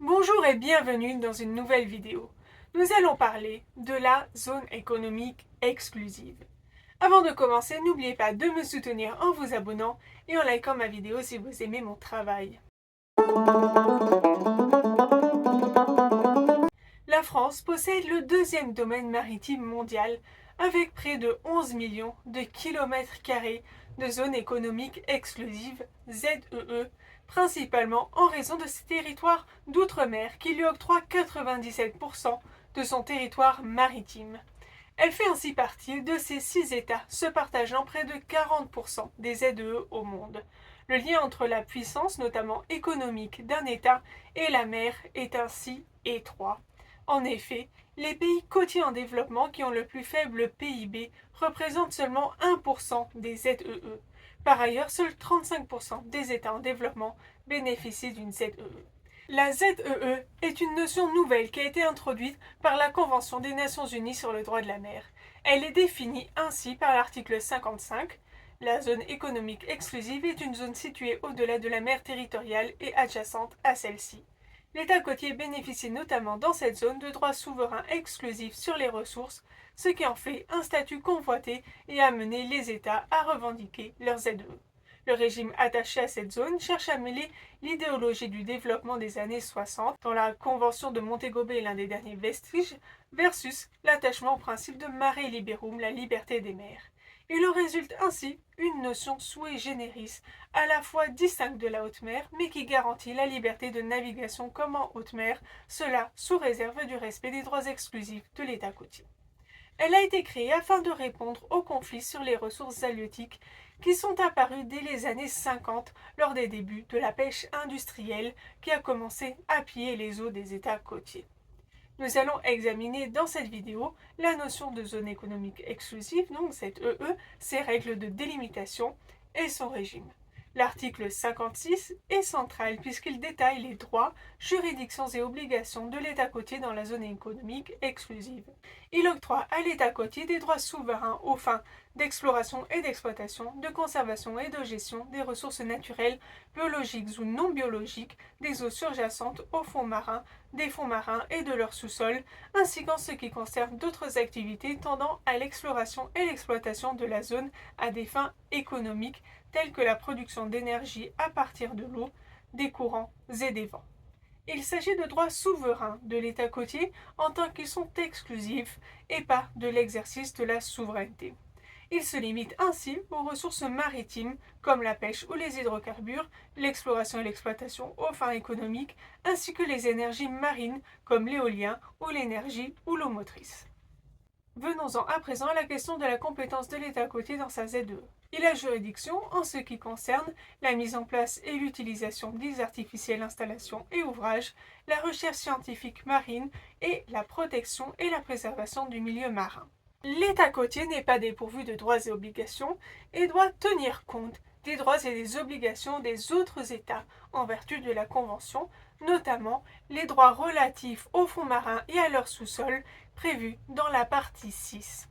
Bonjour et bienvenue dans une nouvelle vidéo. Nous allons parler de la zone économique exclusive. Avant de commencer, n'oubliez pas de me soutenir en vous abonnant et en likant ma vidéo si vous aimez mon travail. La France possède le deuxième domaine maritime mondial avec près de 11 millions de kilomètres carrés de zone économique exclusive ZEE, principalement en raison de ses territoires d'outre-mer qui lui octroient 97% de son territoire maritime. Elle fait ainsi partie de ces 6 États se partageant près de 40% des ZEE au monde. Le lien entre la puissance, notamment économique, d'un État et la mer est ainsi étroit. En effet, les pays côtiers en développement qui ont le plus faible PIB représentent seulement 1% des ZEE. Par ailleurs, seuls 35% des États en développement bénéficient d'une ZEE. La ZEE est une notion nouvelle qui a été introduite par la Convention des Nations Unies sur le droit de la mer. Elle est définie ainsi par l'article 55. La zone économique exclusive est une zone située au-delà de la mer territoriale et adjacente à celle-ci. L'État côtier bénéficie notamment dans cette zone de droits souverains exclusifs sur les ressources, ce qui en fait un statut convoité et a amené les États à revendiquer leur ZEE. Le régime attaché à cette zone cherche à mêler l'idéologie du développement des années 60, dont la Convention de Montego Bay est l'un des derniers vestiges, versus l'attachement au principe de mare liberum, la liberté des mers. Il en résulte ainsi une notion sui generis, à la fois distincte de la haute mer, mais qui garantit la liberté de navigation comme en haute mer, cela sous réserve du respect des droits exclusifs de l'État côtier. Elle a été créée afin de répondre aux conflits sur les ressources halieutiques qui sont apparus dès les années 50 lors des débuts de la pêche industrielle qui a commencé à piller les eaux des États côtiers. Nous allons examiner dans cette vidéo la notion de zone économique exclusive, donc cette EE, ses règles de délimitation et son régime. L'article 56 est central puisqu'il détaille les droits, juridictions et obligations de l'État côtier dans la zone économique exclusive. Il octroie à l'État côtier des droits souverains aux fins d'exploration et d'exploitation, de conservation et de gestion des ressources naturelles, biologiques ou non biologiques, des eaux surjacentes aux fonds marins, des fonds marins et de leur sous-sol, ainsi qu'en ce qui concerne d'autres activités tendant à l'exploration et l'exploitation de la zone à des fins économiques telles que la production d'énergie à partir de l'eau, des courants et des vents. Il s'agit de droits souverains de l'État côtier en tant qu'ils sont exclusifs et pas de l'exercice de la souveraineté. Ils se limitent ainsi aux ressources maritimes comme la pêche ou les hydrocarbures, l'exploration et l'exploitation aux fins économiques, ainsi que les énergies marines comme l'éolien ou l'énergie ou l'eau motrice. Venons-en à présent à la question de la compétence de l'État côtier dans sa ZEE. Il a juridiction en ce qui concerne la mise en place et l'utilisation d'îles artificielles, installations et ouvrages, la recherche scientifique marine et la protection et la préservation du milieu marin. L'État côtier n'est pas dépourvu de droits et obligations et doit tenir compte des droits et des obligations des autres États en vertu de la Convention, notamment les droits relatifs aux fonds marins et à leur sous-sol prévus dans la partie 6.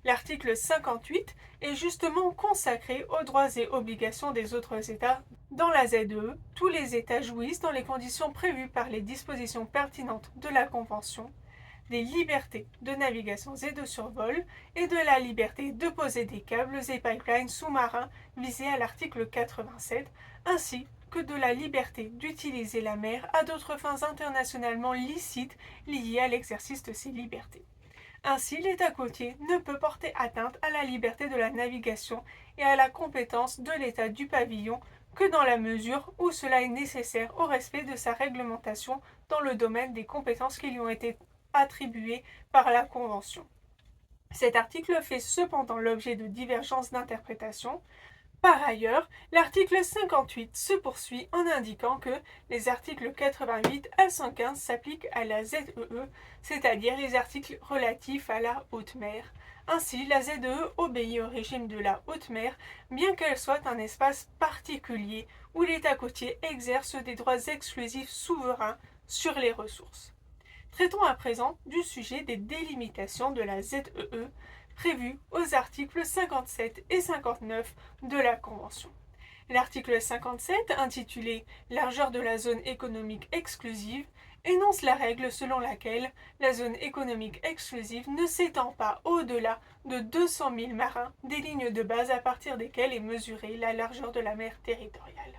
L'article 58 est justement consacré aux droits et obligations des autres États. Dans la ZEE, tous les États jouissent, dans les conditions prévues par les dispositions pertinentes de la Convention, des libertés de navigation et de survol et de la liberté de poser des câbles et pipelines sous-marins visés à l'article 87, ainsi que de la liberté d'utiliser la mer à d'autres fins internationalement licites liées à l'exercice de ces libertés. Ainsi, l'État côtier ne peut porter atteinte à la liberté de la navigation et à la compétence de l'État du pavillon que dans la mesure où cela est nécessaire au respect de sa réglementation dans le domaine des compétences qui lui ont été attribuées par la Convention. Cet article fait cependant l'objet de divergences d'interprétation. Par ailleurs, l'article 58 se poursuit en indiquant que les articles 88 à 115 s'appliquent à la ZEE, c'est-à-dire les articles relatifs à la haute mer. Ainsi, la ZEE obéit au régime de la haute mer, bien qu'elle soit un espace particulier où l'État côtier exerce des droits exclusifs souverains sur les ressources. Traitons à présent du sujet des délimitations de la ZEE prévues aux articles 57 et 59 de la Convention. L'article 57, intitulé « Largeur de la zone économique exclusive », énonce la règle selon laquelle la zone économique exclusive ne s'étend pas au-delà de 200 000 marins, des lignes de base à partir desquelles est mesurée la largeur de la mer territoriale.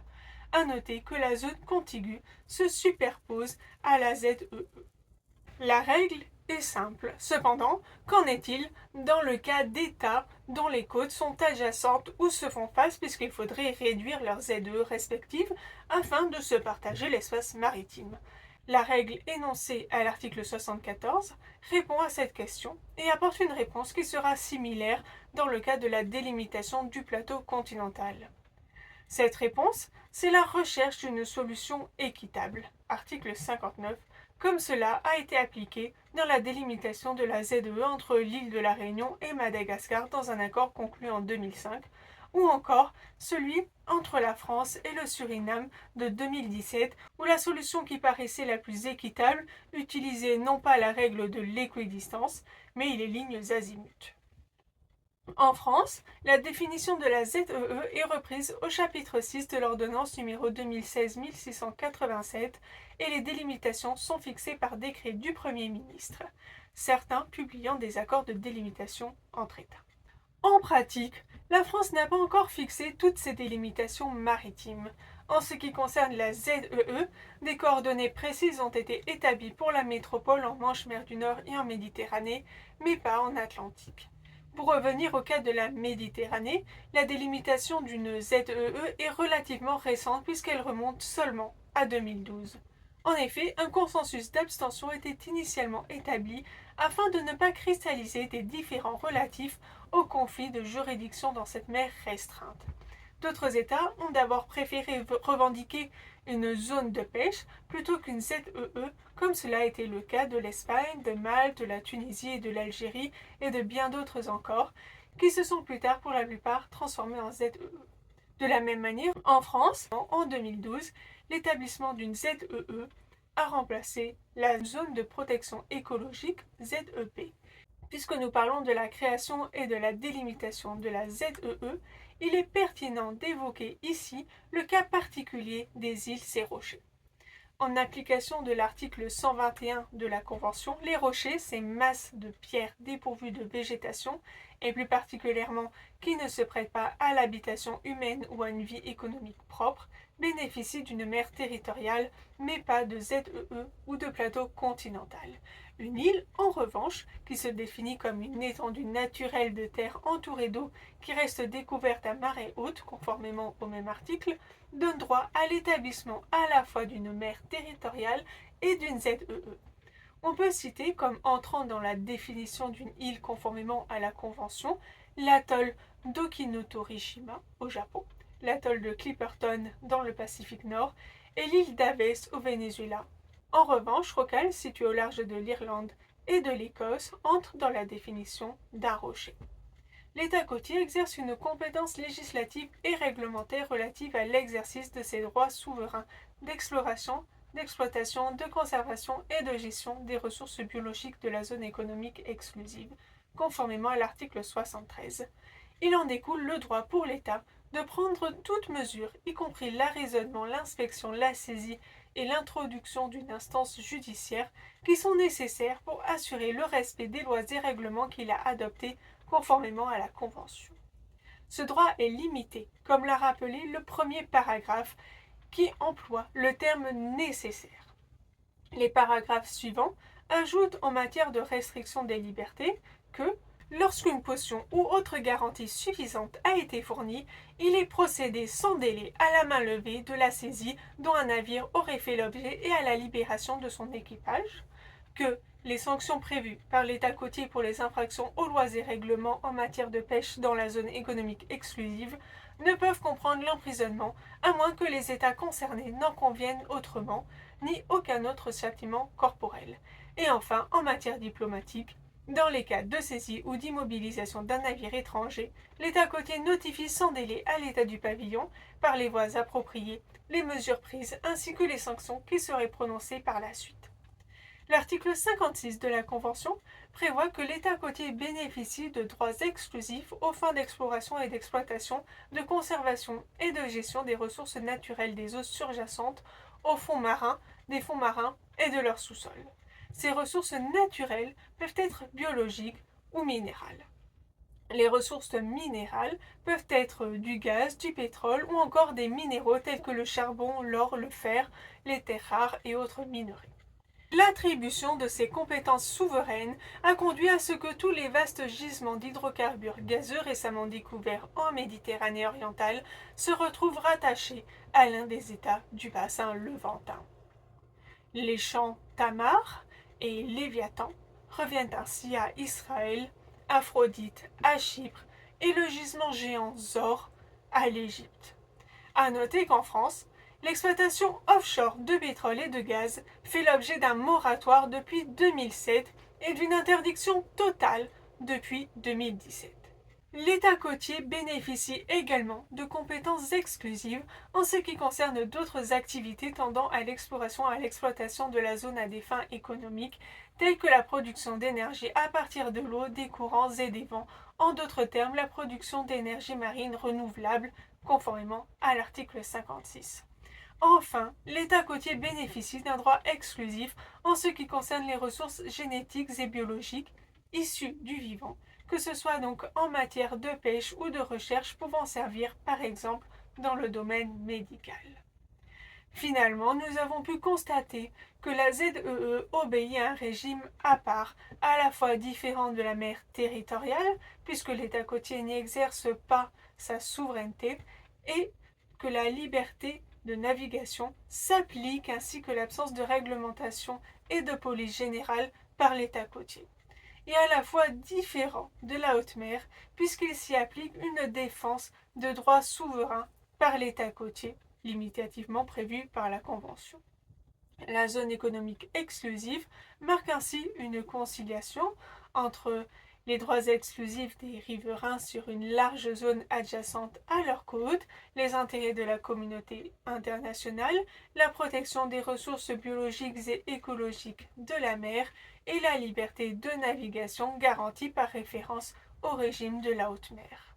À noter que la zone contiguë se superpose à la ZEE. La règle est simple. Cependant, qu'en est-il dans le cas d'États dont les côtes sont adjacentes ou se font face, puisqu'il faudrait réduire leurs ZEE respectives afin de se partager l'espace maritime? La règle énoncée à l'article 74 répond à cette question et apporte une réponse qui sera similaire dans le cas de la délimitation du plateau continental. Cette réponse, c'est la recherche d'une solution équitable, article 59, comme cela a été appliqué dans la délimitation de la ZEE entre l'île de la Réunion et Madagascar dans un accord conclu en 2005, ou encore celui entre la France et le Suriname de 2017, où la solution qui paraissait la plus équitable utilisait non pas la règle de l'équidistance, mais les lignes azimuth. En France, la définition de la ZEE est reprise au chapitre 6 de l'ordonnance numéro 2016-1687 et les délimitations sont fixées par décret du Premier ministre, certains publiant des accords de délimitation entre États. En pratique, la France n'a pas encore fixé toutes ces délimitations maritimes. En ce qui concerne la ZEE, des coordonnées précises ont été établies pour la métropole en Manche-Mer du Nord et en Méditerranée, mais pas en Atlantique. Pour revenir au cas de la Méditerranée, la délimitation d'une ZEE est relativement récente puisqu'elle remonte seulement à 2012. En effet, un consensus d'abstention était initialement établi afin de ne pas cristalliser des différends relatifs au conflit de juridiction dans cette mer restreinte. D'autres États ont d'abord préféré revendiquer une zone de pêche plutôt qu'une ZEE, comme cela a été le cas de l'Espagne, de Malte, de la Tunisie et de l'Algérie et de bien d'autres encore, qui se sont plus tard pour la plupart transformés en ZEE. De la même manière, en France, en 2012, l'établissement d'une ZEE a remplacé la zone de protection écologique ZEP. Puisque nous parlons de la création et de la délimitation de la ZEE, il est pertinent d'évoquer ici le cas particulier des îles et rochers. En application de l'article 121 de la Convention, les rochers, ces masses de pierres dépourvues de végétation, et plus particulièrement qui ne se prêtent pas à l'habitation humaine ou à une vie économique propre, bénéficient d'une mer territoriale, mais pas de ZEE ou de plateau continental. Une île, en revanche, qui se définit comme une étendue naturelle de terre entourée d'eau qui reste découverte à marée haute, conformément au même article, donne droit à l'établissement à la fois d'une mer territoriale et d'une ZEE. On peut citer comme entrant dans la définition d'une île conformément à la Convention l'atoll d'Okinotorishima au Japon, l'atoll de Clipperton dans le Pacifique Nord et l'île d'Aves au Venezuela. En revanche, Rockall, situé au large de l'Irlande et de l'Écosse, entre dans la définition d'un rocher. L'État côtier exerce une compétence législative et réglementaire relative à l'exercice de ses droits souverains d'exploration, d'exploitation, de conservation et de gestion des ressources biologiques de la zone économique exclusive, conformément à l'article 73. Il en découle le droit pour l'État de prendre toute mesure, y compris l'arraisonnement, l'inspection, la saisie et l'introduction d'une instance judiciaire qui sont nécessaires pour assurer le respect des lois et règlements qu'il a adoptés conformément à la Convention. Ce droit est limité, comme l'a rappelé le premier paragraphe qui emploie le terme nécessaire. Les paragraphes suivants ajoutent en matière de restriction des libertés que lorsqu'une caution ou autre garantie suffisante a été fournie, il est procédé sans délai à la main levée de la saisie dont un navire aurait fait l'objet et à la libération de son équipage, que les sanctions prévues par l'État côtier pour les infractions aux lois et règlements en matière de pêche dans la zone économique exclusive ne peuvent comprendre l'emprisonnement à moins que les États concernés n'en conviennent autrement, ni aucun autre châtiment corporel. Et enfin, en matière diplomatique, dans les cas de saisie ou d'immobilisation d'un navire étranger, l'État côtier notifie sans délai à l'État du pavillon, par les voies appropriées, les mesures prises ainsi que les sanctions qui seraient prononcées par la suite. L'article 56 de la Convention prévoit que l'État côtier bénéficie de droits exclusifs aux fins d'exploration et d'exploitation, de conservation et de gestion des ressources naturelles des eaux surjacentes aux fonds marins, des fonds marins et de leur sous-sol. Ces ressources naturelles peuvent être biologiques ou minérales. Les ressources minérales peuvent être du gaz, du pétrole ou encore des minéraux tels que le charbon, l'or, le fer, les terres rares et autres minerais. L'attribution de ces compétences souveraines a conduit à ce que tous les vastes gisements d'hydrocarbures gazeux récemment découverts en Méditerranée orientale se retrouvent rattachés à l'un des États du bassin levantin. Les champs Tamar et Léviathan reviennent ainsi à Israël, Aphrodite à Chypre et le gisement géant Zor à l'Égypte. À noter qu'en France, l'exploitation offshore de pétrole et de gaz fait l'objet d'un moratoire depuis 2007 et d'une interdiction totale depuis 2017. L'État côtier bénéficie également de compétences exclusives en ce qui concerne d'autres activités tendant à l'exploration et à l'exploitation de la zone à des fins économiques, telles que la production d'énergie à partir de l'eau, des courants et des vents, en d'autres termes la production d'énergie marine renouvelable, conformément à l'article 56. Enfin, l'État côtier bénéficie d'un droit exclusif en ce qui concerne les ressources génétiques et biologiques issues du vivant, que ce soit donc en matière de pêche ou de recherche pouvant servir par exemple dans le domaine médical. Finalement, nous avons pu constater que la ZEE obéit à un régime à part, à la fois différent de la mer territoriale, puisque l'État côtier n'y exerce pas sa souveraineté, et que la liberté de navigation s'applique ainsi que l'absence de réglementation et de police générale par l'État côtier. Et à la fois différent de la haute mer, puisqu'il s'y applique une défense de droits souverains par l'État côtier, limitativement prévue par la Convention. La zone économique exclusive marque ainsi une conciliation entre les droits exclusifs des riverains sur une large zone adjacente à leurs côtes, les intérêts de la communauté internationale, la protection des ressources biologiques et écologiques de la mer et la liberté de navigation garantie par référence au régime de la haute mer.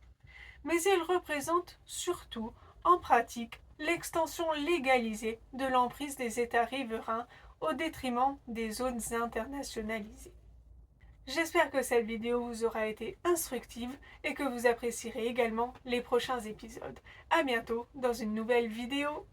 Mais elle représente surtout, en pratique, l'extension légalisée de l'emprise des États riverains au détriment des zones internationalisées. J'espère que cette vidéo vous aura été instructive et que vous apprécierez également les prochains épisodes. À bientôt dans une nouvelle vidéo.